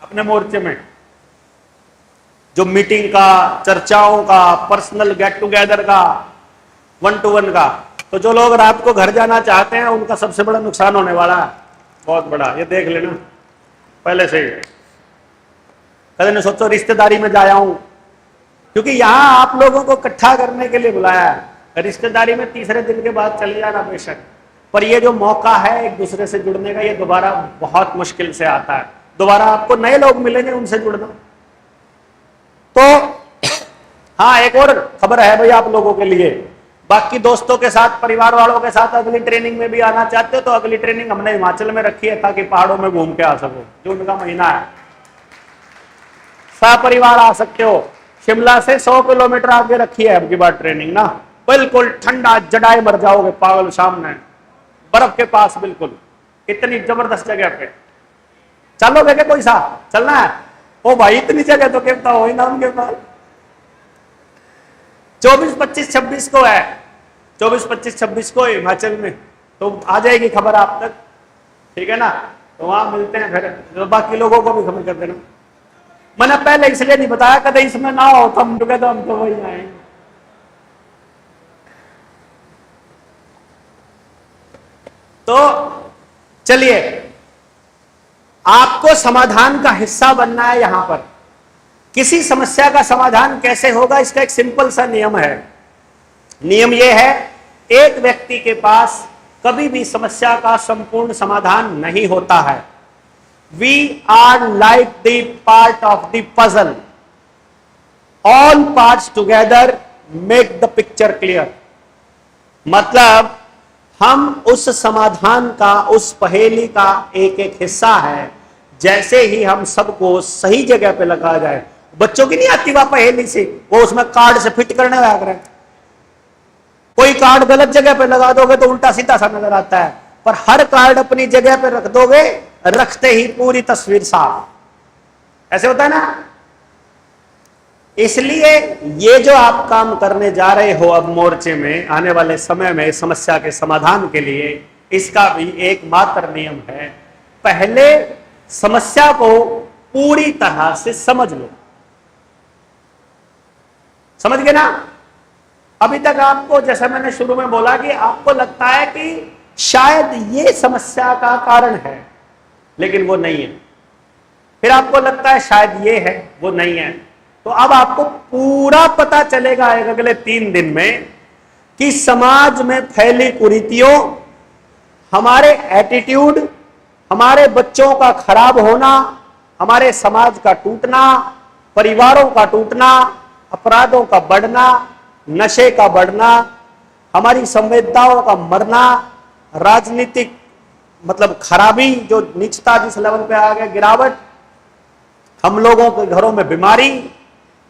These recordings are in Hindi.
अपने मोर्चे में, जो मीटिंग का, चर्चाओं का, पर्सनल गेट टुगेदर का, 1 to 1 का। तो जो लोग रात को घर जाना चाहते हैं उनका सबसे बड़ा नुकसान होने वाला है, बहुत बड़ा, ये देख लेना पहले से। कभी न सोचो रिश्तेदारी में जाया हूं, क्योंकि यहां आप लोगों को इकट्ठा करने के लिए बुलाया है। रिश्तेदारी में तीसरे दिन के बाद चले जाना बेशक, पर ये जो मौका है एक दूसरे से जुड़ने का, ये दोबारा बहुत मुश्किल से आता है। दोबारा आपको नए लोग मिलेंगे, उनसे जुड़ना। तो हाँ, एक और खबर है भाई आप लोगों के लिए। बाकी दोस्तों के साथ, परिवार वालों के साथ अगली ट्रेनिंग में भी आना चाहते हो तो अगली ट्रेनिंग हमने हिमाचल में रखी है, ताकि पहाड़ों में घूम के आ सको। जून का महीना है, सपरिवार आ सकते हो। शिमला से 100 किलोमीटर आगे रखी है अब की बार ट्रेनिंग ना, बिल्कुल ठंडा, जड़ाए मर जाओगे पागल, सामने बर्फ के पास, बिल्कुल इतनी जबरदस्त जगह पे। चलोगे क्या, कोई सा चलना है? ओ भाई इतनी जगह तो कहता हो ही ना उनके पास। 24, 25, 26 को है, 24, 25, 26 को हिमाचल में, तो आ जाएगी खबर आप तक, ठीक है ना? तो वहां मिलते हैं फिर, तो बाकी लोगों को भी खबर कर देना। मैंने पहले इसलिए नहीं बताया, कदे इसमें ना हो तो हम तो वही आएंगे। तो चलिए, आपको समाधान का हिस्सा बनना है। यहां पर किसी समस्या का समाधान कैसे होगा, इसका एक सिंपल सा नियम है। नियम यह है, एक व्यक्ति के पास कभी भी समस्या का संपूर्ण समाधान नहीं होता है। We are like the part of the puzzle. All parts together make the picture clear. मतलब हम उस समाधान का, उस पहेली का एक एक हिस्सा है। जैसे ही हम सबको सही जगह पे लगा जाए, बच्चों की नहीं आती वह पहेली से, वो उसमें कार्ड से फिट करने लगा। कोई कार्ड गलत जगह पे लगा दोगे तो उल्टा सीधा सा नजर आता है, पर हर कार्ड अपनी जगह पे रख दोगे, रखते ही पूरी तस्वीर साफ। ऐसे होता है ना? इसलिए ये जो आप काम करने जा रहे हो अब मोर्चे में, आने वाले समय में समस्या के समाधान के लिए, इसका भी एकमात्र नियम है, पहले समस्या को पूरी तरह से समझ लो। समझ गए ना? अभी तक आपको, जैसा मैंने शुरू में बोला, कि आपको लगता है कि शायद ये समस्या का कारण है, लेकिन वो नहीं है। फिर आपको लगता है शायद ये है, वो नहीं है। तो अब आपको पूरा पता चलेगा अगले 3 दिन में कि समाज में फैली कुरीतियों, हमारे एटीट्यूड, हमारे बच्चों का खराब होना, हमारे समाज का टूटना, परिवारों का टूटना, अपराधों का बढ़ना, नशे का बढ़ना, हमारी संवेदनाओं का मरना, राजनीतिक मतलब खराबी, जो नीचता जिस लेवल पे आ गया, गिरावट, हम लोगों के घरों में बीमारी,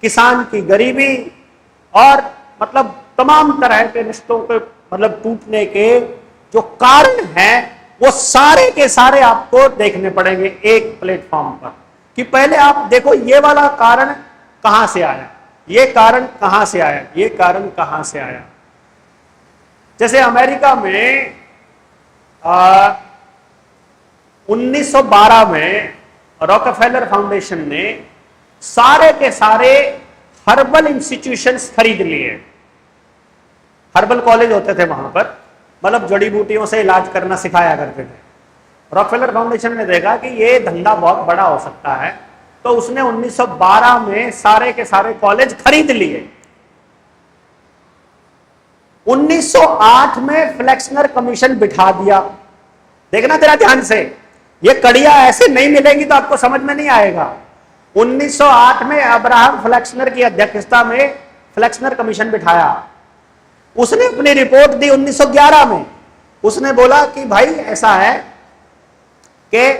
किसान की गरीबी, और मतलब तमाम तरह के रिश्तों के मतलब टूटने के जो कारण हैं, वो सारे के सारे आपको देखने पड़ेंगे एक प्लेटफॉर्म पर। कि पहले आप देखो ये वाला कारण कहां से आया, ये कारण कहां से आया, ये कारण कहां से आया। जैसे अमेरिका में 1912 में रॉकफेलर फाउंडेशन ने सारे के सारे हर्बल इंस्टीट्यूशंस खरीद लिए। हर्बल कॉलेज होते थे वहां पर, मतलब जड़ी बूटियों से इलाज करना सिखाया करते थे। रॉकफेलर फाउंडेशन ने देखा कि ये धंधा बहुत बड़ा हो सकता है, तो उसने 1912 में सारे के सारे कॉलेज खरीद लिए। 1908 में फ्लेक्सनर कमीशन बिठा दिया। देखना तेरा ध्यान से, ये कड़ियां ऐसे नहीं मिलेंगी तो आपको समझ में नहीं आएगा। 1908 में अब्राहम फ्लेक्सनर की अध्यक्षता में फ्लेक्सनर कमीशन बिठाया। उसने अपनी रिपोर्ट दी 1911 में। उसने बोला कि भाई ऐसा है कि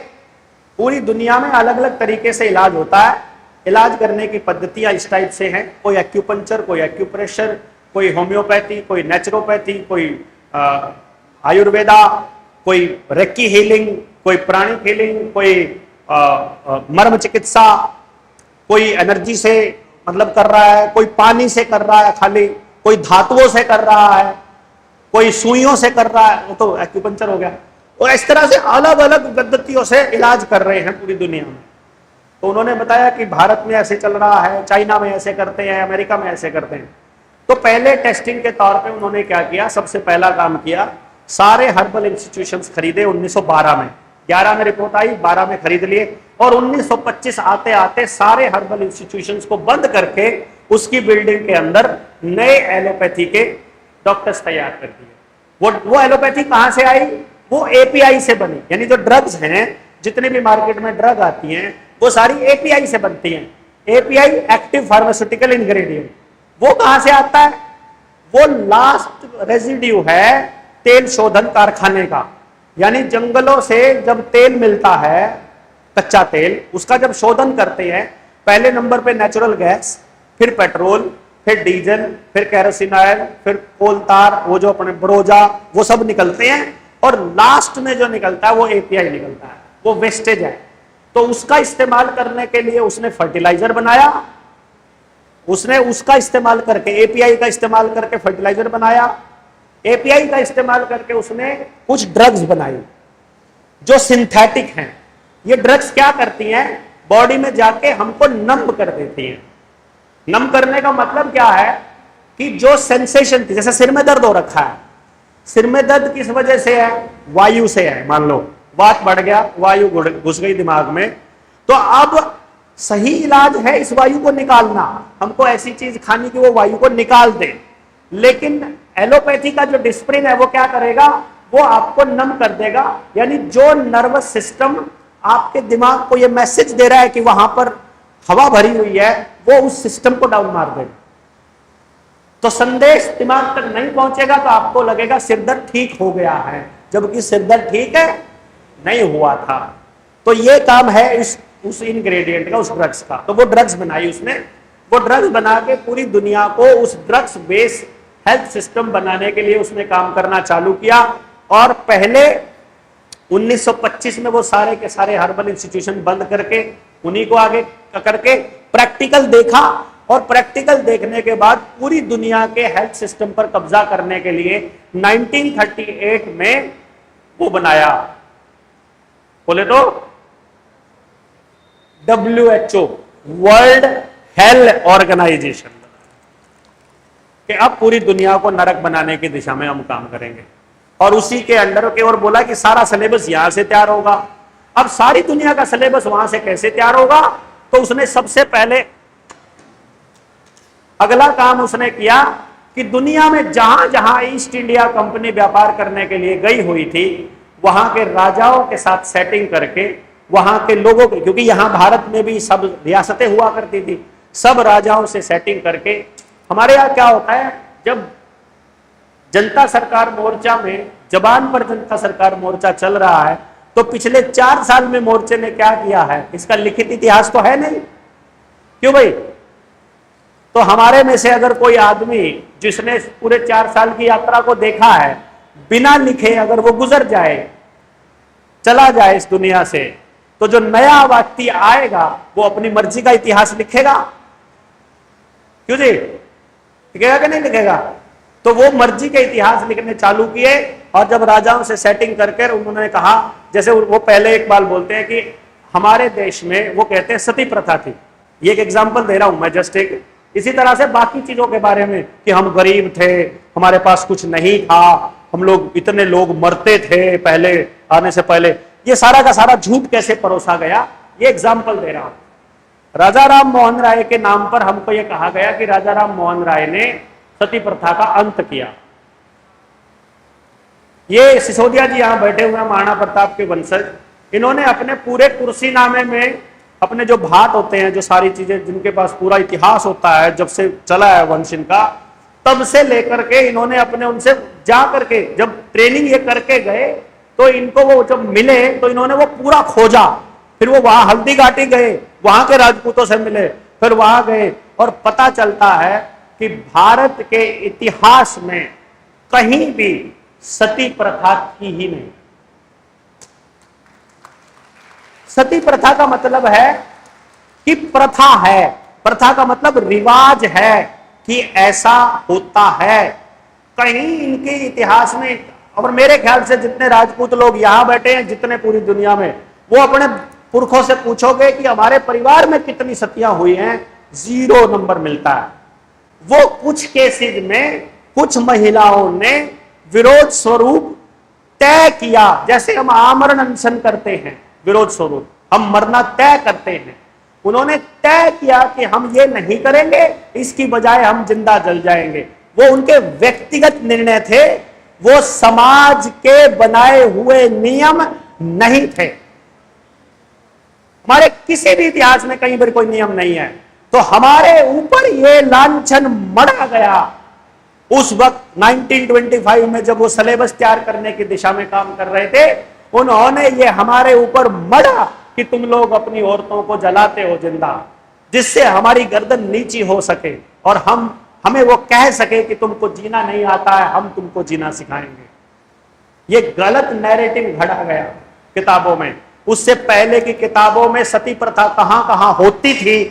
पूरी दुनिया में अलग अलग तरीके से इलाज होता है। इलाज करने की पद्धतियां इस टाइप से हैं, कोई एक्यूपंक्चर, कोई एक्यूप्रेशर, कोई होम्योपैथी, कोई नेचुरोपैथी, कोई आयुर्वेदा, कोई रेक्की हीलिंग, कोई प्राणिक हीलिंग, कोई मर्म चिकित्सा, कोई एनर्जी से मतलब कर रहा है, कोई पानी से कर रहा है खाली, कोई धातुओं से कर रहा है, कोई सुइयों से कर रहा है, वो तो एक्यूपंक्चर हो गया। और इस तरह से अलग अलग पद्धतियों से इलाज कर रहे हैं पूरी दुनिया में। तो उन्होंने बताया कि भारत में ऐसे चल रहा है, चाइना में ऐसे करते हैं, अमेरिका में ऐसे करते हैं। तो पहले टेस्टिंग के तौर पे उन्होंने क्या किया, सबसे पहला काम किया, सारे हर्बल इंस्टीट्यूशंस खरीदे 1912 में। 11 में रिपोर्ट आई, 12 में खरीद लिए, और 1925 आते आते सारे हर्बल इंस्टीट्यूशंस को बंद करके उसकी बिल्डिंग के अंदर नए एलोपैथी के डॉक्टर्स तैयार कर दिए। वो एलोपैथी कहां से आई? वो एपीआई से बनी, यानी जो ड्रग्स हैं, जितने भी मार्केट में ड्रग आती हैं, वो सारी एपीआई से बनती हैं। एपीआई, एक्टिव फार्मास्यूटिकल इंग्रेडिएंट, वो कहां से आता है? वो लास्ट रेजिड्यू है तेल शोधन कारखाने का, यानी जंगलों से जब तेल मिलता है, कच्चा तेल, उसका जब शोधन करते हैं, पहले नंबर पे नेचुरल गैस, फिर पेट्रोल, फिर डीजल, फिर कैरोसिन ऑयल, फिर कोलतार, वो जो अपने ब्रोजा, वो सब निकलते हैं, और लास्ट में जो निकलता है वो एपीआई निकलता है, वो वेस्टेज है। तो उसका इस्तेमाल करने के लिए उसने फर्टिलाइजर बनाया, उसने उसका इस्तेमाल करके, एपीआई का इस्तेमाल करके फर्टिलाइजर बनाया, एपीआई का इस्तेमाल करके उसने कुछ ड्रग्स बनाई जो सिंथेटिक हैं। ये ड्रग्स क्या करती हैं? बॉडी में जाके हमको नम कर देती हैं। नम करने का मतलब क्या है कि जो सेंसेशन थी, जैसे सिर में दर्द हो रखा है, सिर में दर्द किस वजह से है? वायु से है। मान लो बात बढ़ गया, वायु घुस गई दिमाग में, तो अब सही इलाज है इस वायु को निकालना, हमको ऐसी चीज खानी कि वो वायु को निकाल दे। लेकिन एलोपैथी का जो डिस्प्रिन है वो क्या करेगा? वो आपको नम कर देगा, यानी जो नर्वस सिस्टम आपके दिमाग को ये मैसेज दे रहा है कि वहां पर हवा भरी हुई है, वो उस सिस्टम को डाउन मार देगा। तो संदेश दिमाग तक नहीं पहुंचेगा, तो आपको लगेगा सिरदर्द ठीक हो गया है, जबकि सिरदर्द ठीक है नहीं हुआ था। तो ये काम है उस इंग्रेडिएंट का, उस ड्रग्स का। तो वो ड्रग्स बनाई उसने, वो ड्रग्स बना के पूरी दुनिया को उस ड्रग्स बेस्ड हेल्थ सिस्टम बनाने के लिए उसने काम करना चालू किया। और पहले 1925 में वो सारे के सारे हर्बल इंस्टीट्यूशन बंद करके उन्हीं को आगे करके प्रैक्टिकल देखा, और प्रैक्टिकल देखने के बाद पूरी दुनिया के हेल्थ सिस्टम पर कब्जा करने के लिए 1938 में वो बनाया, बोले तो WHO, वर्ल्ड हेल्थ ऑर्गेनाइजेशन, कि अब पूरी दुनिया को नरक बनाने की दिशा में हम काम करेंगे। और उसी के अंडर के, और बोला कि सारा सिलेबस यहां से तैयार होगा। अब सारी दुनिया का सिलेबस वहां से कैसे तैयार होगा? तो उसने सबसे पहले अगला काम उसने किया कि दुनिया में जहां जहां ईस्ट इंडिया कंपनी व्यापार करने के लिए गई हुई थी, वहां के राजाओं के साथ सेटिंग करके, वहां के लोगों के, क्योंकि यहां भारत में भी सब रियासतें हुआ करती थी, सब राजाओं से सेटिंग करके। हमारे यहाँ क्या होता है, जब जनता सरकार मोर्चा में, जबान पर जनता सरकार मोर्चा चल रहा है, तो पिछले 4 साल में मोर्चे ने क्या किया है, इसका लिखित इतिहास तो है नहीं। क्यों भाई? तो हमारे में से अगर कोई आदमी जिसने पूरे 4 साल की यात्रा को देखा है, बिना लिखे अगर वो गुजर जाए, चला जाए इस दुनिया से, तो जो नया व्यक्ति आएगा वो अपनी मर्जी का इतिहास लिखेगा। क्यों जी? लिखेगा कि नहीं लिखेगा? तो वो मर्जी के इतिहास लिखने चालू किए। और जब राजाओं से सेटिंग करके उन्होंने कहा, जैसे वो पहले एक बार बोलते हैं कि हमारे देश में, वो कहते हैं सती प्रथा थी, ये एक एग्जांपल दे रहा हूं मैं जस्ट एक। इसी तरह से बाकी चीजों के बारे में कि हम गरीब थे, हमारे पास कुछ नहीं था, हम लोग, इतने लोग मरते थे पहले आने से पहले, ये सारा का सारा झूठ कैसे परोसा गया, ये एग्जाम्पल दे रहा हूं। राजा राम मोहन राय के नाम पर हमको यह कहा गया कि राजा राम मोहन राय ने सती प्रथा का अंत किया। ये सिसोदिया जी यहां बैठे हुए हैं, महाराणा प्रताप के वंशज, इन्होंने अपने पूरे कुर्सीनामे में अपने जो भात होते हैं, जो सारी चीजें जिनके पास पूरा इतिहास होता है, जब से चला है वंश इनका, तब से लेकर के इन्होंने अपने उनसे जा करके, जब ट्रेनिंग ये करके गए, तो इनको वो जब मिले तो इन्होंने वो पूरा खोजा। फिर वो वहां हल्दी घाटी गए, वहां के राजपूतों से मिले, फिर वहां गए, और पता चलता है कि भारत के इतिहास में कहीं भी सती प्रथा थी ही नहीं। सती प्रथा का मतलब है कि प्रथा है, प्रथा का मतलब रिवाज है कि ऐसा होता है। कहीं इनके इतिहास में, और मेरे ख्याल से जितने राजपूत लोग यहां बैठे हैं, जितने पूरी दुनिया में, वो अपने पुरखों से पूछोगे कि हमारे परिवार में कितनी सतियां हुई हैं, 0 नंबर मिलता है। वो कुछ केसेस में कुछ महिलाओं ने विरोध स्वरूप तय किया, जैसे हम आमरण अनशन करते हैं, विरोध स्वरूप हम मरना तय करते हैं, उन्होंने तय किया कि हम ये नहीं करेंगे, इसकी बजाय हम जिंदा जल जाएंगे। वो उनके व्यक्तिगत निर्णय थे, वो समाज के बनाए हुए नियम नहीं थे। हमारे किसी भी इतिहास में कहीं पर कोई नियम नहीं है। तो हमारे ऊपर ये लांछन मढ़ा गया उस वक्त 1925 में, जब वो सिलेबस तैयार करने की दिशा में काम कर रहे थे, उन्होंने ये हमारे ऊपर मढ़ा कि तुम लोग अपनी औरतों को जलाते हो जिंदा, जिससे हमारी गर्दन नीची हो सके और हमें वो कह सके कि तुमको जीना नहीं आता है, हम तुमको जीना सिखाएंगे। ये गलत नैरेटिव घड़ा गया किताबों में। उससे पहले की किताबों में सती प्रथा कहां कहां होती थी,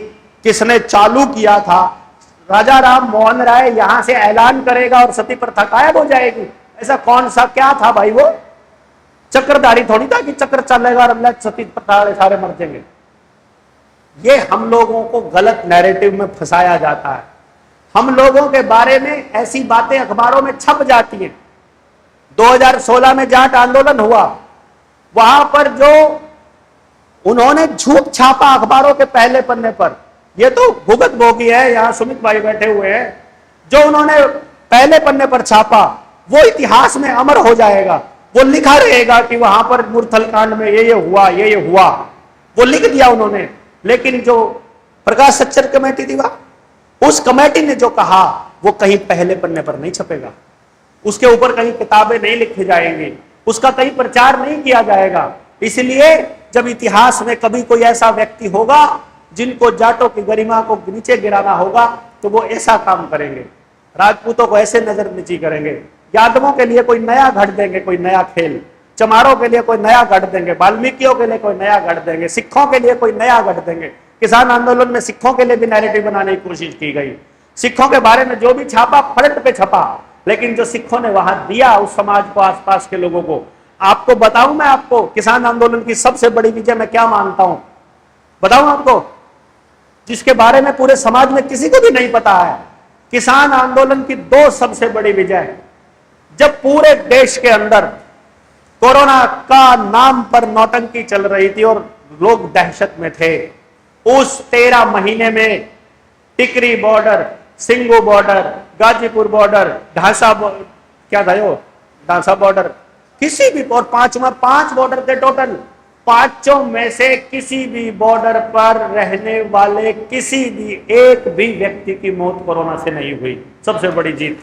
किसने चालू किया था, राजा राम मोहन राय यहां से ऐलान करेगा और सती प्रथा गायब हो जाएगी, ऐसा कौन सा क्या था भाई? वो चक्रधारी थोड़ी था कि चक्र चलेगा और सती प्रथा सारे मर जाएंगे। ये हम लोगों को गलत नैरेटिव में फंसाया जाता है। हम लोगों के बारे में ऐसी बातें अखबारों में छप जाती हैं। 2016 में जाट आंदोलन हुआ, वहां पर जो उन्होंने झूठ छापा अखबारों के पहले पन्ने पर, ये तो भुगत भोगी है, यहां सुमित भाई बैठे हुए हैं, जो उन्होंने पहले पन्ने पर छापा वो इतिहास में अमर हो जाएगा। वो लिखा रहेगा कि वहां पर मुरथल कांड में ये हुआ, ये हुआ, वो लिख दिया उन्होंने। लेकिन जो प्रकाश सच्चर कमेटी थी, उस कमेटी ने जो कहा वो कहीं पहले पन्ने पर नहीं छपेगा, उसके ऊपर कहीं किताबें नहीं लिखी जाएंगी, उसका कहीं प्रचार नहीं किया जाएगा। इसलिए जब इतिहास में कभी कोई ऐसा व्यक्ति होगा जिनको जाटों की गरिमा को नीचे गिराना होगा, तो वो ऐसा काम करेंगे, राजपूतों को ऐसे नजर नीची करेंगे, यादवों के लिए कोई नया घड़ देंगे, कोई नया खेल, चमारों के लिए कोई नया घड़ देंगे, वाल्मीकियों के लिए कोई नया घड़ देंगे, सिखों के लिए कोई नया घड़ देंगे। किसान आंदोलन में सिखों के लिए भी नैरेटिव बनाने की कोशिश की गई। सिखों के बारे में जो भी छापा फ्रंट पे छपा, लेकिन जो सिखों ने वहां दिया उस समाज को, आसपास के लोगों को, आपको बताऊं मैं आपको किसान आंदोलन की सबसे बड़ी विजय मैं क्या मानता हूं, बताऊं आपको, जिसके बारे में पूरे समाज में किसी को भी नहीं पता है। किसान आंदोलन की 2 सबसे बड़ी विजय, जब पूरे देश के अंदर कोरोना का नाम पर नौटंकी चल रही थी और लोग दहशत में थे, उस 13 महीने में Tikri border, Singhu border, Ghazipur border, Dhansa क्या था वो, ढांसा बॉर्डर, किसी भी, और 5 बॉर्डर थे टोटल, 5 में से किसी भी बॉर्डर पर रहने वाले किसी भी एक भी व्यक्ति की मौत कोरोना से नहीं हुई। सबसे बड़ी जीत,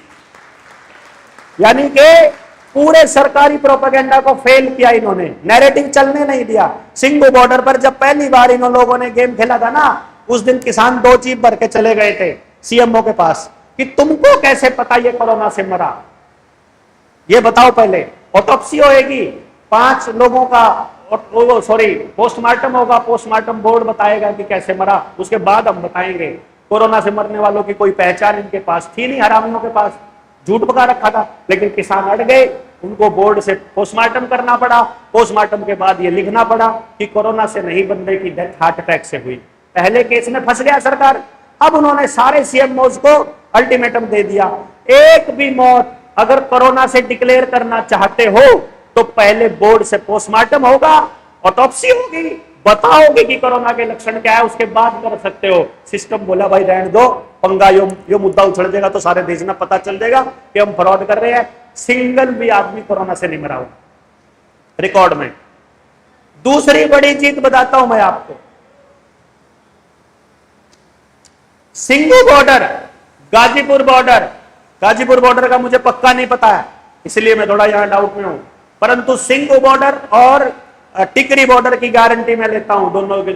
यानी कि पूरे सरकारी प्रोपेगेंडा को फेल किया इन्होंने, नैरेटिव चलने नहीं दिया। सिंगू बॉर्डर पर जब पहली बार इन लोगों ने गेम खेला था ना, उस दिन किसान 2 जीप भर के चले गए थे सीएमओ के पास कि तुमको कैसे पता ये कोरोना से मरा, ये बताओ, पहले ऑटोप्सी होएगी, 5 लोगों का पोस्टमार्टम होगा, पोस्टमार्टम बोर्ड बताएगा कि कैसे मरा, उसके बाद हम बताएंगे। कोरोना से मरने वालों की कोई पहचान इनके पास थी नहीं, हरामियों के पास झूठ पका रखा था, लेकिन किसान अड़ गए, उनको बोर्ड से पोस्टमार्टम करना पड़ा, पोस्टमार्टम के बाद ये लिखना पड़ा कि कोरोना से नहीं, बंदे की डेथ हार्ट अटैक से हुई। पहले केस में फंस गया सरकार। अब उन्होंने सारे सीएमओज को अल्टीमेटम दे दिया, एक भी मौत अगर कोरोना से डिक्लेयर करना चाहते हो तो पहले बोर्ड से पोस्टमार्टम होगा, ऑटोप्सी होगी, बताओगे कि कोरोना के लक्षण क्या है, उसके बाद कर सकते हो। सिस्टम बोला भाई रहने दो, पंगा यो मुद्दा उछड़ जाएगा तो सारे देश में पता चल जाएगा कि हम फ्रॉड कर रहे हैं। सिंगल भी आदमी कोरोना से नहीं मरा हुआ रिकॉर्ड में। दूसरी बड़ी जीत बताता हूं मैं आपको, Singhu border, Ghazipur border, Ghazipur border का मुझे पक्का नहीं पता है, इसलिए मैं थोड़ा यहां डाउट में हूं, परंतु सिंगू बॉर्डर और टिकरी बॉर्डर की गारंटी मैं लेता हूं, दोनों के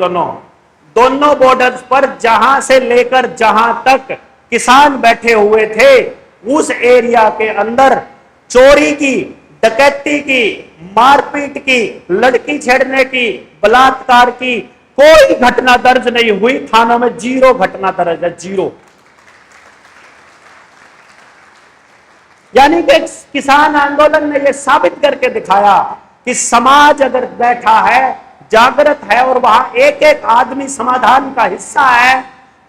दोनों बॉर्डर्स पर जहां से लेकर जहां तक किसान बैठे हुए थे, उस एरिया के अंदर चोरी की, डकैती की, मारपीट की, लड़की छेड़ने की, बलात्कार की कोई घटना दर्ज नहीं हुई। थानों में 0 घटना दर्ज है, 0। यानी कि किसान आंदोलन ने यह साबित करके दिखाया कि समाज अगर बैठा है, जागृत है और वहां एक एक आदमी समाधान का हिस्सा है,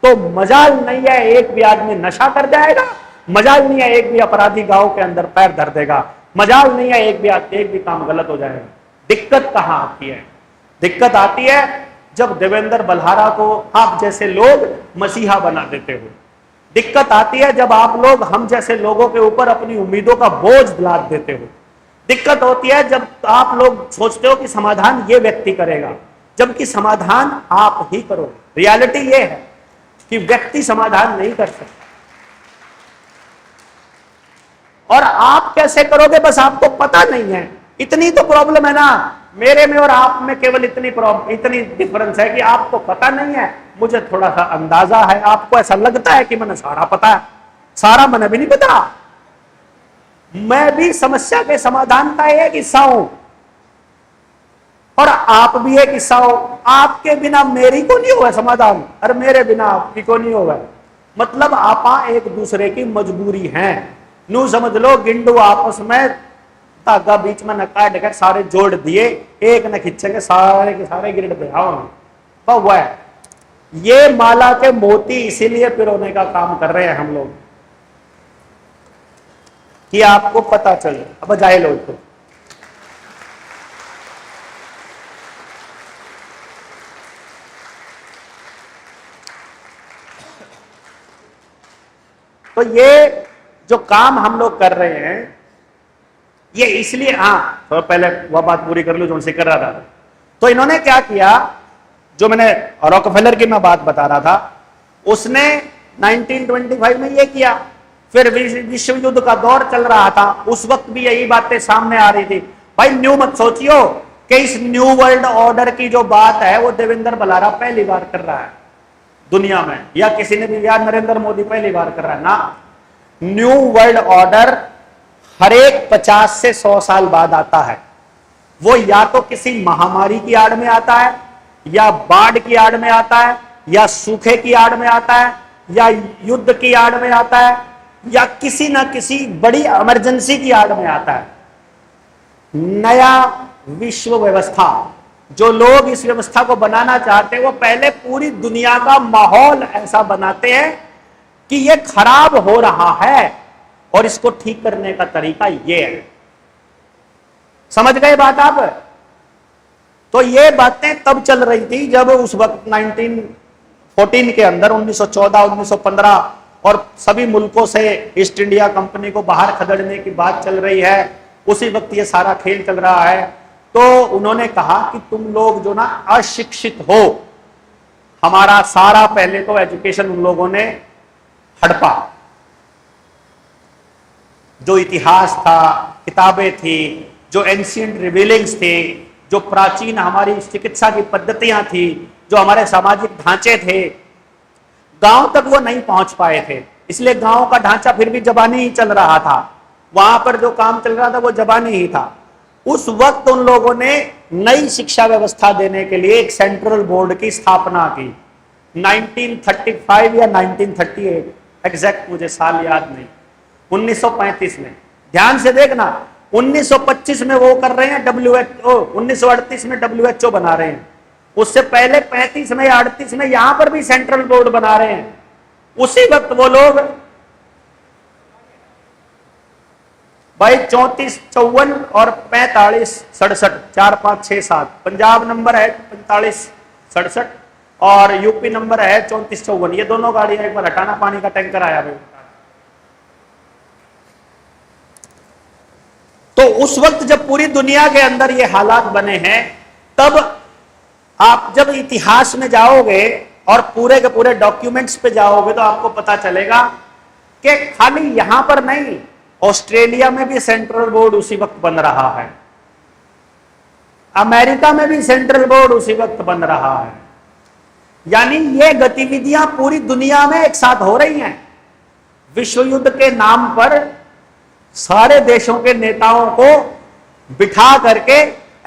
तो मजाल नहीं है एक भी आदमी नशा कर जाएगा, मजाल नहीं है एक भी अपराधी गांव के अंदर पैर धर देगा, मजाल नहीं है एक भी काम गलत हो जाएगा। दिक्कत कहां आती है? दिक्कत आती है जब देवेंद्र बल्हारा को आप जैसे लोग मसीहा बना देते हो। दिक्कत आती है जब आप लोग हम जैसे लोगों के ऊपर अपनी उम्मीदों का बोझ लाद देते हो। दिक्कत होती है जब आप लोग सोचते हो कि समाधान ये व्यक्ति करेगा, जबकि समाधान आप ही करो। रियलिटी ये है कि व्यक्ति समाधान नहीं कर सकता। और आप कैसे करोगे बस आपको पता नहीं है। इतनी तो प्रॉब्लम है ना, मेरे में और आप में केवल इतनी डिफरेंस है कि आपको पता नहीं है, मुझे थोड़ा सा अंदाजा है। आपको ऐसा लगता है कि मैंने सारा पता है, सारा मैंने भी नहीं पता। मैं भी समस्या के समाधान का एक हिस्सा हूं और आप भी एक हिस्सा हो। आपके बिना मेरी को नहीं होगा समाधान और मेरे बिना आपकी को नहीं होगा। मतलब आप एक दूसरे की मजबूरी हैं। नू समझ लो गिंडू आपस में धागा बीच में न काट कर सारे जोड़ दिए, एक न खींचेंगे सारे के सारे गिरड पे आओ हुआ है। ये माला के मोती इसीलिए पिरोने का काम कर रहे हैं हम लोग कि आपको पता चले। अब जाए लोग तो ये जो काम हम लोग कर रहे हैं ये इसलिए, तो पहले वह बात पूरी कर लूं जो उनसे कर रहा था। तो इन्होंने क्या किया, जो मैंने रॉकफेलर की मैं बात बता रहा था, उसने 1925 में ये किया। फिर विश्व युद्ध का दौर चल रहा था, उस वक्त भी यही बातें सामने आ रही थी। भाई न्यू मत सोचियो कि इस न्यू वर्ल्ड ऑर्डर की जो बात है वो देवेंद्र बल्हारा पहली बार कर रहा है दुनिया में, या किसी ने भी, या नरेंद्र मोदी पहली बार कर रहा है ना। न्यू वर्ल्ड ऑर्डर हर एक 50 से 100 साल बाद आता है। वो या तो किसी महामारी की आड़ में आता है, या बाढ़ की आड़ में आता है, या सूखे की आड़ में आता है, या युद्ध की आड़ में आता है, या किसी ना किसी बड़ी इमरजेंसी की आड़ में आता है। नया विश्व व्यवस्था, जो लोग इस व्यवस्था को बनाना चाहते हैं वो पहले पूरी दुनिया का माहौल ऐसा बनाते हैं कि ये खराब हो रहा है और इसको ठीक करने का तरीका ये है। समझ गए बात आप? तो ये बातें तब चल रही थी जब उस वक्त 1914 के अंदर 1914, 1915 और सभी मुल्कों से ईस्ट इंडिया कंपनी को बाहर खदेड़ने की बात चल रही है। उसी वक्त ये सारा खेल चल रहा है। तो उन्होंने कहा कि तुम लोग जो ना अशिक्षित हो, हमारा सारा पहले तो एजुकेशन उन लोगों ने हड़पा। जो इतिहास था, किताबें थी, जो एंशिएंट रिवीलिंग्स थे, जो प्राचीन हमारी चिकित्सा की पद्धतियां थी, जो हमारे सामाजिक ढांचे थे, गांव तक वो नहीं पहुंच पाए थे। इसलिए गांव का ढांचा फिर भी जबानी ही चल रहा था। वहां पर जो काम चल रहा था वो जबानी ही था। उस वक्त उन लोगों ने नई शिक्षा व्यवस्था देने के लिए एक सेंट्रल बोर्ड की स्थापना की 1935 या 1938, एग्जैक्ट मुझे साल याद नहीं, 1935 में। ध्यान से देखना, 1925 में वो कर रहे हैं WHO, 1938 में WHO बना रहे हैं। उससे पहले 35 में या 38 में यहां पर भी सेंट्रल बोर्ड बना रहे हैं। उसी वक्त वो लोग भाई 34, 54 और 45, 67, 4, 5, 6, 7 पंजाब नंबर है 45, 67 और यूपी नंबर है 34, 54। ये दोनों गाड़ियां एक बार हटाना, पानी का टैंकर आया भाई। तो उस वक्त जब पूरी दुनिया के अंदर ये हालात बने हैं, तब आप जब इतिहास में जाओगे और पूरे के पूरे डॉक्यूमेंट्स पे जाओगे तो आपको पता चलेगा कि खाली यहां पर नहीं, ऑस्ट्रेलिया में भी सेंट्रल बोर्ड उसी वक्त बन रहा है, अमेरिका में भी सेंट्रल बोर्ड उसी वक्त बन रहा है। यानी ये गतिविधियां पूरी दुनिया में एक साथ हो रही हैं। विश्व युद्ध के नाम पर सारे देशों के नेताओं को बिठा करके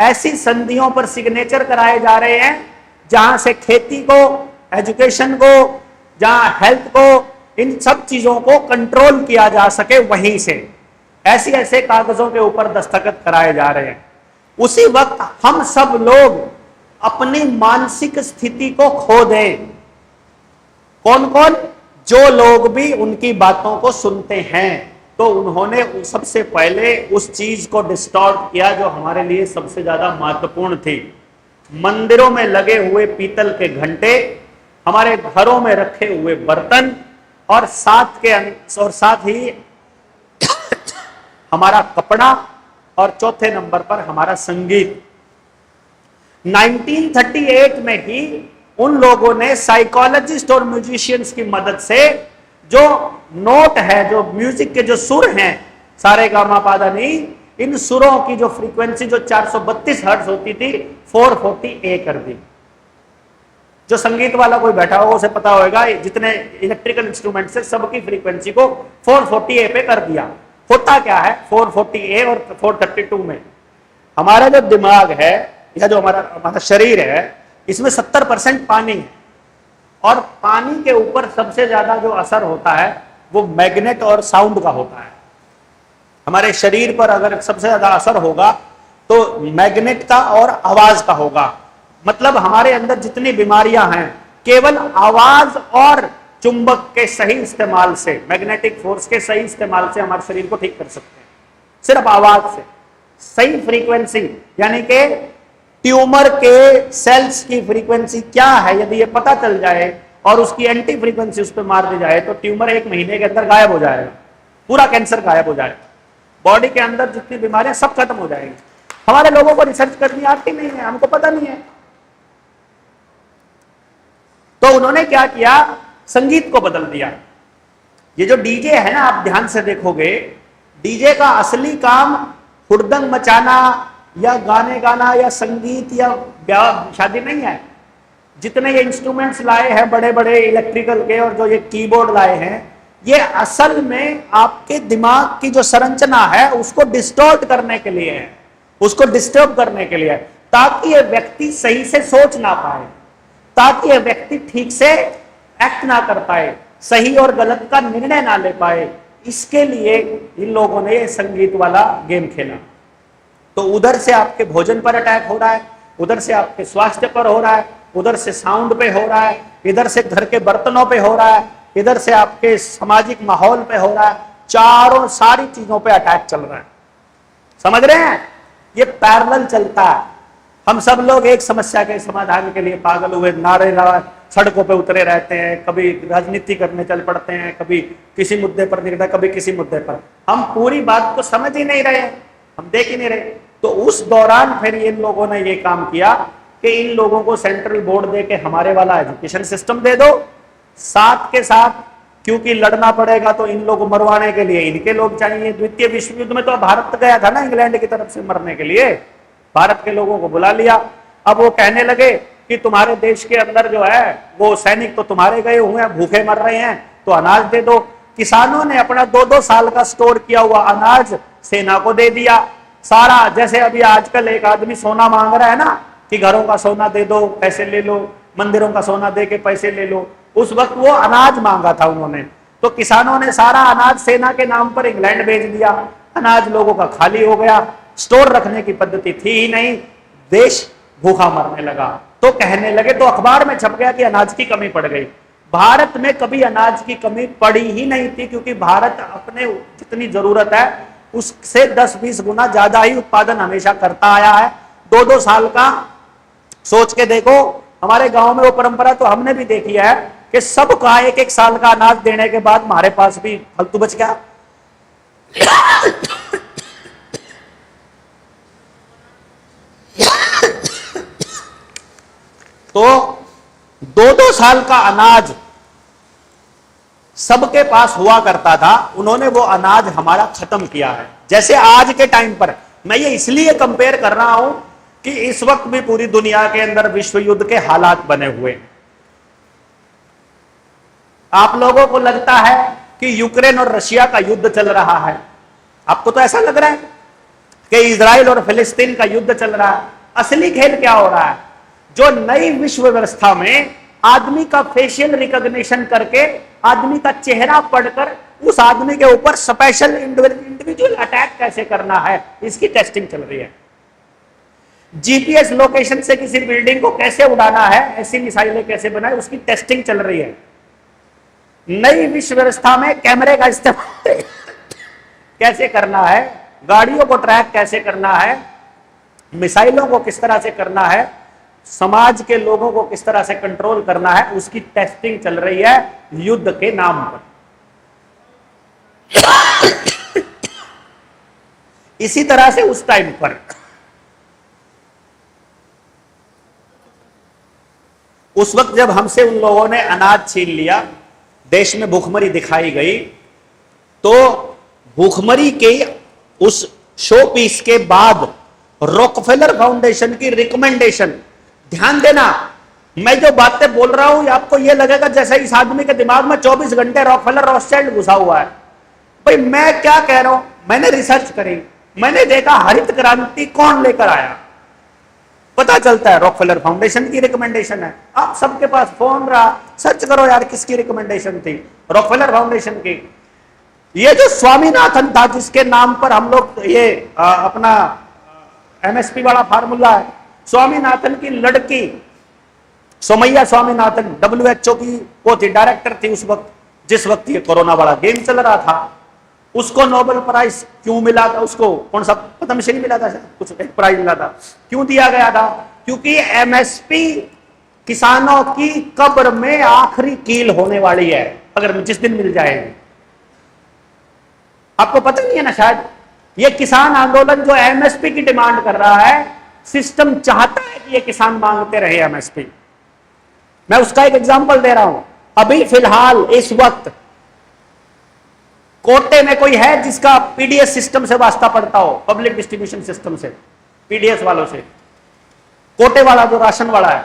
ऐसी संधियों पर सिग्नेचर कराए जा रहे हैं जहां से खेती को, एजुकेशन को, जहां हेल्थ को, इन सब चीजों को कंट्रोल किया जा सके। वहीं से ऐसे ऐसे कागजों के ऊपर दस्तखत कराए जा रहे हैं। उसी वक्त हम सब लोग अपनी मानसिक स्थिति को खो दें। कौन कौन? जो लोग भी उनकी बातों को सुनते हैं, तो उन्होंने सबसे पहले उस चीज को डिस्टॉर्ट किया जो हमारे लिए सबसे ज्यादा महत्वपूर्ण थी। मंदिरों में लगे हुए पीतल के घंटे, हमारे घरों में रखे हुए बर्तन, और साथ ही हमारा कपड़ा, और चौथे नंबर पर हमारा संगीत। 1938 में ही उन लोगों ने साइकोलॉजिस्ट और म्यूजिशियंस की मदद से जो नोट है, जो म्यूजिक के जो सुर हैं, सारे गामा पादा नी, इन सुरों की जो फ्रीक्वेंसी जो 432 हर्ट्ज होती थी 440 कर दी। जो संगीत वाला कोई बैठा होगा उसे पता होगा, जितने इलेक्ट्रिकल इंस्ट्रूमेंट से सबकी फ्रीक्वेंसी को 440 पे कर दिया। होता क्या है 440 और 432 में? हमारा जो दिमाग है या जो हमारा शरीर है, इसमें 70% पानी है, और पानी के ऊपर सबसे ज्यादा जो असर होता है वो मैग्नेट और साउंड का होता है। हमारे शरीर पर अगर सबसे ज्यादा असर होगा तो मैग्नेट का और आवाज का होगा। मतलब हमारे अंदर जितनी बीमारियां हैं, केवल आवाज और चुंबक के सही इस्तेमाल से, मैग्नेटिक फोर्स के सही इस्तेमाल से हमारे शरीर को ठीक कर सकते हैं। सिर्फ आवाज से, सही फ्रीक्वेंसी, यानी कि ट्यूमर के सेल्स की फ्रीक्वेंसी क्या है यदि ये पता चल जाए और उसकी एंटी फ्रीक्वेंसी उस पर मार दी जाए, तो ट्यूमर 1 महीने के अंदर गायब हो जाएगा, पूरा कैंसर गायब हो जाएगा, बॉडी के अंदर जितनी बीमारियां सब खत्म हो जाएंगी। हमारे लोगों को रिसर्च करनी आती नहीं है, हमको पता नहीं है। तो उन्होंने क्या किया, संगीत को बदल दिया। ये जो डीजे है ना, आप ध्यान से देखोगे, डीजे का असली काम हुड़दंग मचाना या गाने गाना या संगीत या ब्याह शादी नहीं है। जितने ये इंस्ट्रूमेंट्स लाए हैं बड़े बड़े इलेक्ट्रिकल के, और जो ये कीबोर्ड लाए हैं, ये असल में आपके दिमाग की जो संरचना है उसको डिस्टॉर्ट करने के लिए है, उसको डिस्टर्ब करने के लिए है, ताकि ये व्यक्ति सही से सोच ना पाए, ताकि ये व्यक्ति ठीक से एक्ट ना कर पाए, सही और गलत का निर्णय ना ले पाए। इसके लिए इन लोगों ने ये संगीत वाला गेम खेला। तो उधर से आपके भोजन पर अटैक हो रहा है, उधर से आपके स्वास्थ्य पर हो रहा है, उधर से साउंड पे हो रहा है, इधर से घर के बर्तनों पे हो रहा है, इधर से आपके सामाजिक माहौल पे हो रहा है, चारों सारी चीजों पे अटैक चल रहा है। समझ रहे हैं? ये पैरेलल चलता है। हम सब लोग एक समस्या के समाधान के लिए पागल हुए नारे लगा सड़कों पे उतरे रहते हैं, कभी राजनीति करने चल पड़ते हैं, कभी किसी मुद्दे पर निकलता, कभी किसी मुद्दे पर। हम पूरी बात को समझ ही नहीं रहे, हम देख ही नहीं रहे। तो उस दौरान फिर इन लोगों ने ये काम किया कि इन लोगों को सेंट्रल बोर्ड दे के हमारे वाला एजुकेशन सिस्टम दे दो, साथ के साथ क्योंकि लड़ना पड़ेगा तो इन लोगों को मरवाने के लिए इनके लोग चाहिए। द्वितीय विश्व युद्ध में तो भारत गया था ना इंग्लैंड की तरफ से मरने के लिए, भारत के लोगों को बुला लिया। अब वो कहने लगे कि तुम्हारे देश के अंदर जो है वो सैनिक तो तुम्हारे गए हुए हैं, भूखे मर रहे हैं, तो अनाज दे दो। किसानों ने अपना 2-2 साल का स्टोर किया हुआ अनाज सेना को दे दिया सारा। जैसे अभी आजकल एक आदमी सोना मांग रहा है ना कि घरों का सोना दे दो, पैसे ले लो, मंदिरों का सोना दे के पैसे ले लो, उस वक्त वो अनाज मांगा था उन्होंने। तो किसानों ने सारा अनाज सेना के नाम पर इंग्लैंड भेज दिया, अनाज लोगों का खाली हो गया, स्टोर रखने की पद्धति थी ही नहीं, देश भूखा मरने लगा। तो कहने लगे, तो अखबार में छप गया कि अनाज की कमी पड़ गई। भारत में कभी अनाज की कमी पड़ी ही नहीं थी, क्योंकि भारत अपने जितनी जरूरत है उससे 10-20 गुना ज्यादा ही उत्पादन हमेशा करता आया है। 2-2 साल का सोच के देखो, हमारे गांव में वो परंपरा तो हमने भी देखी है कि सबका 1-1 साल का अनाज देने के बाद हमारे पास भी फालतू बच गया। तो 2-2 साल का अनाज सबके पास हुआ करता था, उन्होंने वो अनाज हमारा खत्म किया है। जैसे आज के टाइम पर, मैं ये इसलिए कंपेयर कर रहा हूं कि इस वक्त भी पूरी दुनिया के अंदर विश्व युद्ध के हालात बने हुए। आप लोगों को लगता है कि यूक्रेन और रशिया का युद्ध चल रहा है, आपको तो ऐसा लग रहा है कि इजराइल और फिलिस्तीन का युद्ध चल रहा है। असली खेल क्या हो रहा है? जो नई विश्व व्यवस्था में आदमी का फेशियल रिकॉग्निशन करके, आदमी का चेहरा पढ़कर उस आदमी के ऊपर स्पेशल इंडिविजुअल अटैक कैसे करना है, इसकी टेस्टिंग चल रही है। जीपीएस लोकेशन से किसी बिल्डिंग को कैसे उड़ाना है, ऐसी मिसाइलें कैसे बनाए, उसकी टेस्टिंग चल रही है। नई विश्व व्यवस्था में कैमरे का इस्तेमाल कैसे करना है, गाड़ियों को ट्रैक कैसे करना है, मिसाइलों को किस तरह से करना है, समाज के लोगों को किस तरह से कंट्रोल करना है, उसकी टेस्टिंग चल रही है युद्ध के नाम पर। इसी तरह से उस टाइम पर उस वक्त जब हमसे उन लोगों ने अनाज छीन लिया, देश में भूखमरी दिखाई गई, तो भूखमरी के उस शो पीस के बाद रॉकफेलर फाउंडेशन की रिकमेंडेशन, ध्यान देना, मैं जो बातें बोल रहा हूं आपको यह लगेगा जैसे इस आदमी के दिमाग में 24 घंटे रॉकफेलर रॉथस्चाइल्ड घुसा हुआ है। भाई मैं क्या कह रहा हूं, मैंने रिसर्च करी, मैंने देखा हरित क्रांति कौन लेकर आया, पता चलता है रॉकफेलर फाउंडेशन की रिकमेंडेशन है। आप सबके पास फोन रहा, सर्च करो यार किसकी रिकमेंडेशन थी, रॉकफेलर फाउंडेशन की। ये जो स्वामीनाथन था जिसके नाम पर हम लोग ये अपना एमएसपी वाला फार्मूला है, स्वामीनाथन की लड़की सोमैया स्वामीनाथन WHO की वो थी, डायरेक्टर थी उस वक्त, जिस वक्त ये कोरोना वाला गेम चल रहा था। उसको नोबेल प्राइज क्यों मिला था, उसको कौन सा पद्मश्री मिला था, कुछ एक प्राइज मिला था, क्यों दिया गया था? क्योंकि एमएसपी किसानों की कब्र में आखिरी कील होने वाली है अगर जिस दिन मिल जाएगी। आपको पता नहीं है ना शायद, ये किसान आंदोलन जो एमएसपी की डिमांड कर रहा है, सिस्टम चाहता है कि ये किसान मांगते रहे एमएसपी। मैं उसका एक एग्जांपल दे रहा हूं। अभी फिलहाल इस वक्त कोटे में कोई है जिसका पीडीएस सिस्टम से वास्ता पड़ता हो, पब्लिक डिस्ट्रीब्यूशन सिस्टम से, पीडीएस वालों से, कोटे वाला जो राशन वाला है।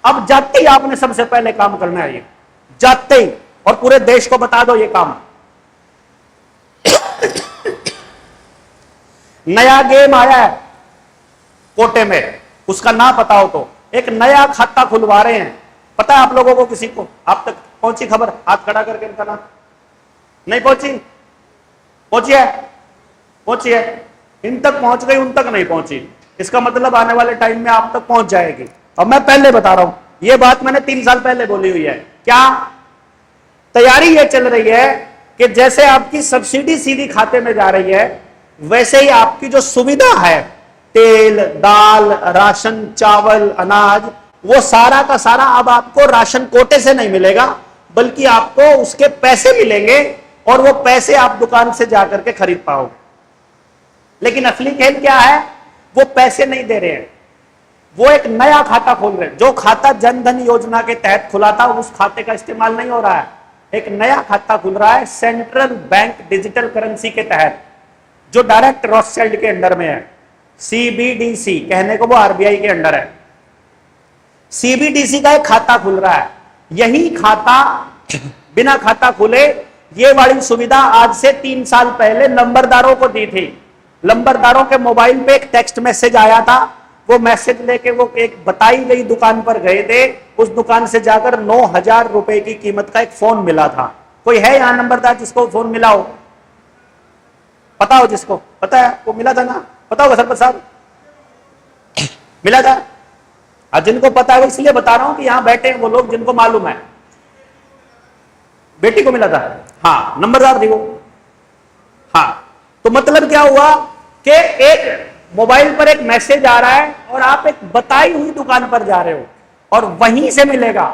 अब जाते ही आपने सबसे पहले काम करना है, ये जाते ही, और पूरे देश को बता दो ये काम। नया गेम आया है कोटे में, उसका ना पता हो तो एक नया खाता खुलवा रहे हैं। पता है आप लोगों को, किसी को आप तक पहुंची खबर? हाथ खड़ा करके बताना। नहीं पहुंची? पहुंची है? पहुंची है? इन तक पहुंच गई, उन तक नहीं पहुंची। इसका मतलब आने वाले टाइम में आप तक पहुंच जाएगी। अब मैं पहले बता रहा हूं, यह बात मैंने 3 साल पहले बोली हुई है। क्या तैयारी यह चल रही है कि जैसे आपकी सब्सिडी सीधी खाते में जा रही है, वैसे ही आपकी जो सुविधा है, तेल, दाल, राशन, चावल, अनाज, वो सारा का सारा अब आपको राशन कोटे से नहीं मिलेगा, बल्कि आपको उसके पैसे मिलेंगे और वो पैसे आप दुकान से जाकर के खरीद पाओगे। लेकिन असली खेल क्या है? वो पैसे नहीं दे रहे हैं, वो एक नया खाता खोल रहे हैं। जो खाता जन धन योजना के तहत खुला था, उस खाते का इस्तेमाल नहीं हो रहा है। एक नया खाता खुल रहा है सेंट्रल बैंक डिजिटल करेंसी के तहत, जो डायरेक्ट रॉथस्चाइल्ड के अंडर में है। सीबीडीसी कहने को वो आरबीआई के अंडर है। सीबीडीसी का एक खाता खुल रहा है। यही खाता बिना खाता खुले, ये वाली सुविधा आज से 3 साल पहले नंबरदारों को दी थी। नंबरदारों के मोबाइल पे एक टेक्स्ट मैसेज आया था, वो मैसेज लेके वो एक बताई गई दुकान पर गए थे। उस दुकान से जाकर 9,000 रुपए की कीमत का एक फोन मिला था। कोई है यहां नंबरदार जिसको फोन मिला हो? पता हो जिसको? पता है वो मिला था ना? पता होगा सरपंच साहब, मिला था। और जिनको पता है इसलिए बता रहा हूं कि यहां बैठे हैं वो लोग जिनको मालूम है। बेटी को मिला था, हाँ, नंबरदार थी वो। हाँ, तो मतलब क्या हुआ कि एक मोबाइल पर एक मैसेज आ रहा है और आप एक बताई हुई दुकान पर जा रहे हो और वहीं से मिलेगा,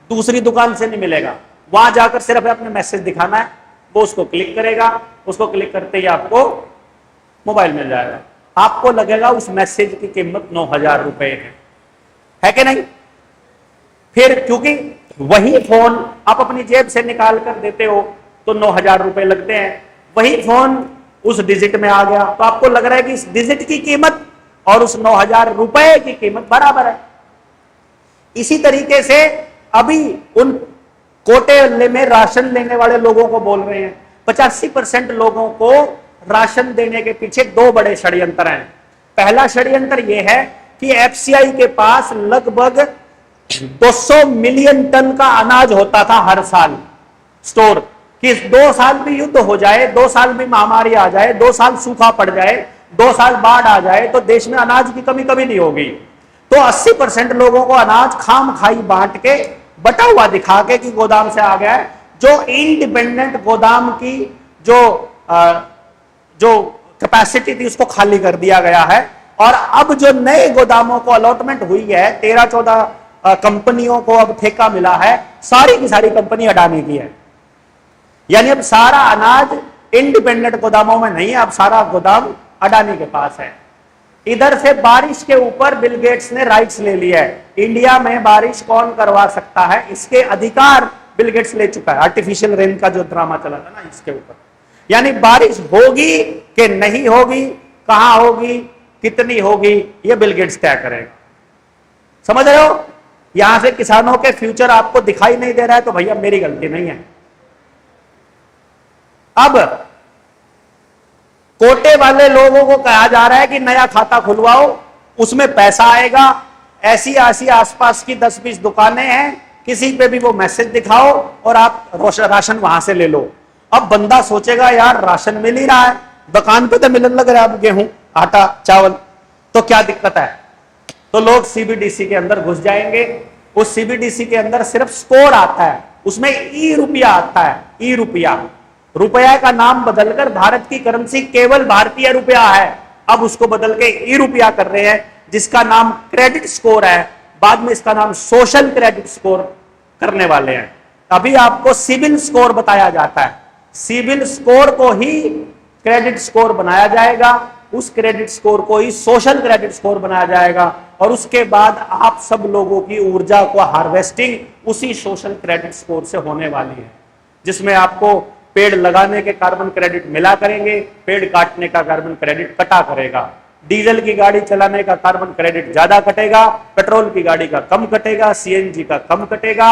दूसरी दुकान से नहीं मिलेगा। वहां जाकर सिर्फ अपने मैसेज दिखाना है, वो उसको क्लिक करेगा, उसको क्लिक करते ही आपको मोबाइल मिल जाएगा। आपको लगेगा उस मैसेज की कीमत 9,000 रुपए है कि नहीं? फिर क्योंकि वही फोन आप अपनी जेब से निकाल कर देते हो तो 9,000 रुपए लगते हैं। वही फोन उस डिजिट में आ गया तो आपको लग रहा है कि इस डिजिट की कीमत और उस 9,000 रुपए की कीमत बराबर है। इसी तरीके से अभी उन कोटे में राशन लेने वाले लोगों को बोल रहे हैं, 85% लोगों को राशन देने के पीछे 2 बड़े षड्यंत्र हैं। पहला षड्यंत्र यह है कि एफसीआई के पास लगभग 200 मिलियन टन का अनाज होता था हर साल स्टोर, कि 2 साल भी युद्ध हो जाए, 2 साल भी महामारी आ जाए, 2 साल सूखा पड़ जाए, 2 साल बाढ़ आ जाए तो देश में अनाज की कमी कभी नहीं होगी। तो 80% लोगों को अनाज खाम खाई बांट के बटा हुआ दिखा के कि गोदाम से आ गया है, जो इंडिपेंडेंट गोदाम की जो कैपेसिटी थी उसको खाली कर दिया गया है। और अब जो नए गोदामों को अलॉटमेंट हुई है, 13-14 कंपनियों को अब ठेका मिला है, सारी की सारी कंपनी अडानी की है। यानी अब सारा अनाज इंडिपेंडेंट गोदामों में नहीं है, अब सारा गोदाम अडानी के पास है। इधर से बारिश के ऊपर बिल गेट्स ने राइट्स ले लिया है। इंडिया में बारिश कौन करवा सकता है, इसके अधिकार बिल गेट्स ले चुका है। आर्टिफिशियल रेन का जो ड्रामा चला था ना, इसके ऊपर। यानी बारिश होगी कि नहीं होगी, कहां होगी, कितनी होगी, ये बिल गेट्स तय करेगा। समझ रहे हो? यहां से किसानों के फ्यूचर आपको दिखाई नहीं दे रहा है तो भैया मेरी गलती नहीं है। अब कोटे वाले लोगों को कहा जा रहा है कि नया खाता खुलवाओ, उसमें पैसा आएगा। ऐसी ऐसी आसपास की 10-20 दुकानें हैं, किसी पे भी वो मैसेज दिखाओ और आप राशन वहां से ले लो। अब बंदा सोचेगा यार राशन मिल ही रहा है, दुकान पे तो मिलने लग रहा है अब गेहूं, आटा, चावल, तो क्या दिक्कत है। तो लोग सीबीडीसी के अंदर घुस जाएंगे। उस सीबीडीसी के अंदर सिर्फ स्कोर आता है, उसमें ई रुपया आता है, ई रुपया। रुपया का नाम बदलकर भारत की करेंसी केवल भारतीय रुपया है, अब उसको बदल के ई रुपया कर रहे हैं, जिसका नाम क्रेडिट स्कोर है। बाद में इसका नाम सोशल क्रेडिट स्कोर करने वाले हैं। अभी आपको सिबिल स्कोर बताया जाता है, सिबिल स्कोर को ही क्रेडिट स्कोर बनाया जाएगा, उस क्रेडिट स्कोर को ही सोशल क्रेडिट स्कोर बनाया जाएगा, और उसके बाद आप सब लोगों की ऊर्जा को हार्वेस्टिंग उसी सोशल क्रेडिट स्कोर से होने वाली है, जिसमें आपको पेड़ लगाने के कार्बन क्रेडिट मिला करेंगे, पेड़ काटने का कार्बन क्रेडिट कटा करेगा। डीजल की गाड़ी चलाने का कार्बन क्रेडिट ज्यादा कटेगा, पेट्रोल की गाड़ी का कम कटेगा, सीएनजी का कम कटेगा।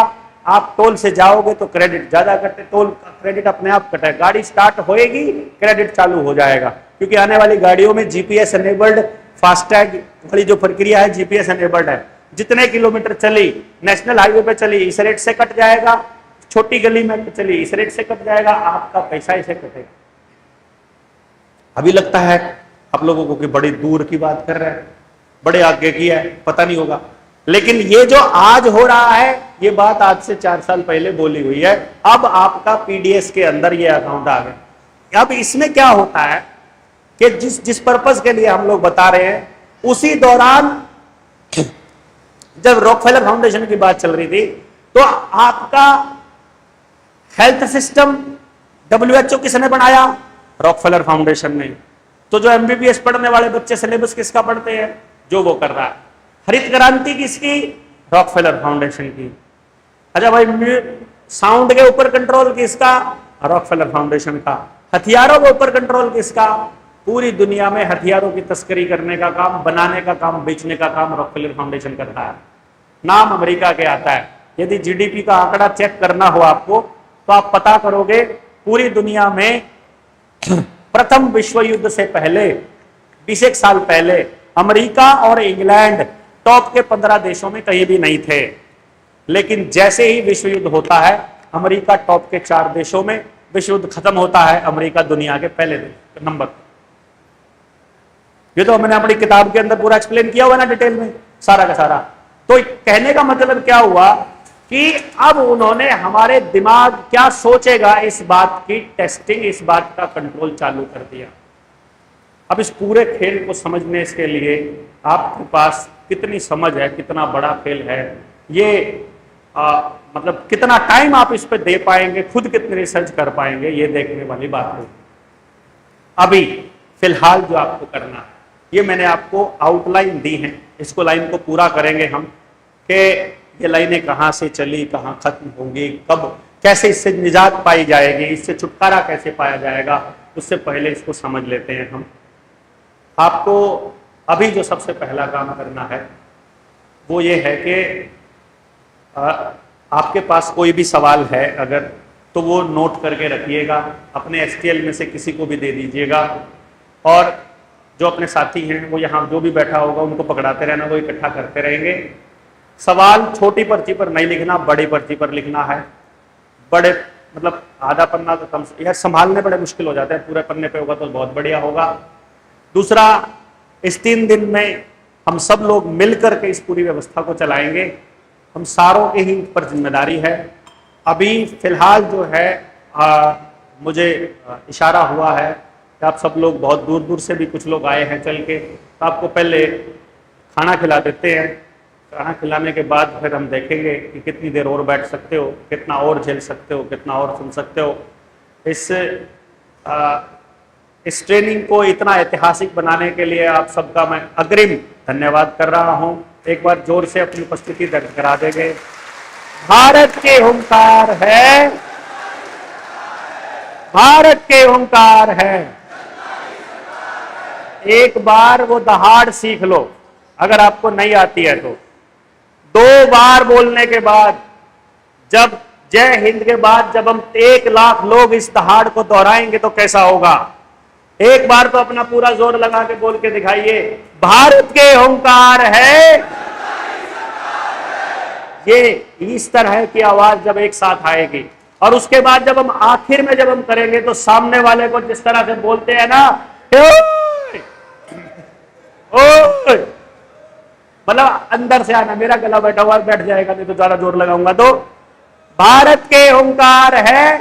आप टोल से जाओगे तो क्रेडिट ज्यादा कटे, टोल का क्रेडिट अपने आप कटेगा। गाड़ी स्टार्ट होएगी, क्रेडिट चालू हो जाएगा, क्योंकि आने वाली गाड़ियों में जीपीएस एनेबल्ड फास्टैग वाली जो प्रक्रिया है, जीपीएस एनेबल्ड है। जितने किलोमीटर चली, नेशनल हाईवे पे चली, इस रेट से कट जाएगा, छोटी गली में चली, इस रेट से कट जाएगा, आपका पैसा इसे कटेगा। अभी लगता है आप लोगों को कि बड़ी दूर की बात कर रहे हैं, बड़े आगे की है, पता नहीं होगा, लेकिन ये जो आज हो रहा है, ये बात आज से 4 साल पहले बोली हुई है। अब आपका पीडीएस के अंदर ये अकाउंट आ गया। अब इसमें क्या होता है कि जिस पर्पस के लिए हम लोग बता रहे हैं, उसी दौरान जब रॉकफेलर फाउंडेशन की बात चल रही थी, तो आपका हेल्थ सिस्टम WHO किसने बनाया? रॉकफेलर फाउंडेशन ने। तो जो एमबीबीएस पढ़ने वाले बच्चे सिलेबस किसका पढ़ते हैं? जो वो कर रहा है। हरित क्रांति किसकी? रॉकफेलर फाउंडेशन की। अच्छा भाई, साउंड के ऊपर कंट्रोल किसका? रॉकफेलर फाउंडेशन का। हथियारों के ऊपर कंट्रोल किसका? पूरी दुनिया में हथियारों की तस्करी करने का काम, बनाने का काम, बेचने का काम रॉकफेलर फाउंडेशन करता है। नाम अमेरिका के आता है। यदि जीडीपी का आंकड़ा चेक करना हो आपको, तो आप पता करोगे पूरी दुनिया में प्रथम विश्व युद्ध से पहले 20 साल पहले अमेरिका और इंग्लैंड टॉप के 15 देशों में कहीं भी नहीं थे। लेकिन जैसे ही विश्व युद्ध होता है, अमेरिका टॉप के 4 देशों में, विश्व युद्ध खत्म होता है, अमेरिका दुनिया के पहले नंबर। ये तो मैंने अपनी किताब के अंदर पूरा एक्सप्लेन किया हुआ ना डिटेल में, सारा का सारा। तो कहने का मतलब क्या हुआ कि अब उन्होंने हमारे दिमाग क्या सोचेगा इस बात की टेस्टिंग, इस बात का कंट्रोल चालू कर दिया। अब इस पूरे खेल को समझने के लिए आपके पास कितनी समझ है, कितना बड़ा खेल है, ये मतलब कितना टाइम आप इस पे दे पाएंगे, खुद कितनी रिसर्च कर पाएंगे, ये देखने वाली बात है। अभी फिलहाल जो आपको करना है, ये मैंने आपको आउटलाइन दी है, इसको लाइन को पूरा करेंगे हम कि ये लाइनें कहाँ से चली, कहाँ खत्म होंगी, कब, कैसे इससे निजात पाई जाएगी, इससे छुटकारा कैसे पाया जाएगा, उससे पहले इसको समझ लेते हैं हम। आपको अभी जो सबसे पहला काम करना है वो ये है कि आपके पास कोई भी सवाल है अगर, तो वो नोट करके रखिएगा, अपने STL में से किसी को भी दे दीजिएगा, और जो अपने साथी हैं वो यहाँ जो भी बैठा होगा उनको पकड़ाते रहना, वो इकट्ठा करते रहेंगे। सवाल छोटी पर्ची पर नहीं लिखना, बड़ी पर्ची पर लिखना है। बड़े मतलब आधा पन्ना तो कम, यार संभालने बड़े मुश्किल हो जाते हैं, पूरे पन्ने पे होगा तो बहुत बढ़िया होगा। दूसरा, इस 3 दिन में हम सब लोग मिलकर के इस पूरी व्यवस्था को चलाएंगे। हम सारों की ही पर जिम्मेदारी है। अभी फिलहाल जो है मुझे इशारा हुआ है कि आप सब लोग बहुत दूर दूर से भी कुछ लोग आए हैं चल के, तो आपको पहले खाना खिला देते हैं। खाना खिलाने के बाद फिर हम देखेंगे कि कितनी देर और बैठ सकते हो, कितना और झेल सकते हो, कितना और सुन सकते हो। इस ट्रेनिंग को इतना ऐतिहासिक बनाने के लिए आप सबका मैं अग्रिम धन्यवाद कर रहा हूं। एक बार जोर से अपनी उपस्थिति दर्ज करा देंगे। भारत के हुंकार है, भारत के हुंकार है। एक बार वो दहाड़ सीख लो, अगर आपको नहीं आती है तो। 2 बार बोलने के बाद, जब जय हिंद के बाद जब हम 1 लाख लोग इस दहाड़ को दोहराएंगे तो कैसा होगा। एक बार तो अपना पूरा जोर लगा के बोल के दिखाइए, भारत के हुंकार है। ये इस तरह की आवाज जब एक साथ आएगी, और उसके बाद जब हम आखिर में जब हम करेंगे तो सामने वाले को जिस तरह से बोलते हैं ना, ओए, मतलब अंदर से आना। मेरा गला बैठा हुआ बैठ जाएगा, नहीं तो ज्यादा जोर लगाऊंगा तो। भारत के हुंकार है,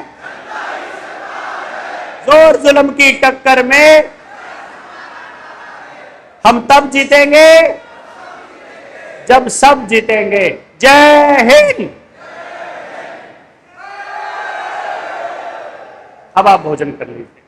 जोर जुल्म की टक्कर में हम तब जीतेंगे जब सब जीतेंगे। जय हिंद। अब आप भोजन कर लीजिए।